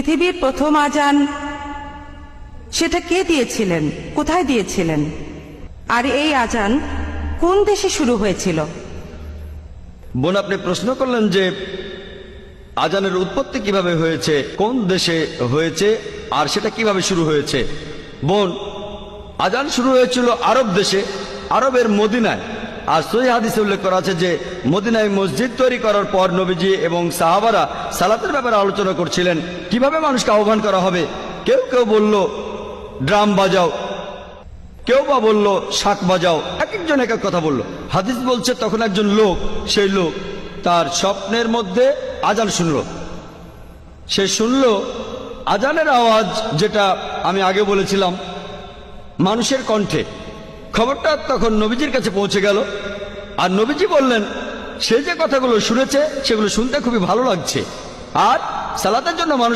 পৃথিবীর প্রথম আজান সেটা কে দিয়েছিলেন, কোথায় দিয়েছিলেন, আর এই আজান কোন দেশে শুরু হয়েছিল? বোন, আপনি প্রশ্ন করলেন যে আজানের উৎপত্তি কিভাবে হয়েছে, কোন দেশে হয়েছে, আর সেটা কিভাবে শুরু হয়েছে। বোন, আজান শুরু হয়েছিল আরব দেশে, আরবের মদিনায়। আর সহিহ হাদিসে উল্লেখ করা আছে যে মদিনায় মসজিদ তৈরি করার পর নবীজি এবং সাহাবারা সালাতের ব্যাপারে আলোচনা করছিলেন, কিভাবে মানুষকে আহ্বান করা হবে। কেউ কেউ বলল ড্রাম বাজাও, কেউ বা বলল শাক বাজাও, এক একজন এক এক কথা বলল। হাদিস বলছে তখন একজন লোক, সেই লোক তার স্বপ্নের মধ্যে আজান শুনল। সে শুনল আজানের আওয়াজ, যেটা আমি আগে বলেছিলাম মানুষের কণ্ঠে। খবরটা তখন নবীজির কাছে পৌঁছে গেল, আর নবীজি বললেন সে যে কথাগুলো শুনেছে সেগুলো শুনতে খুবই ভালো লাগছে, আর সালাতের জন্য মানুষ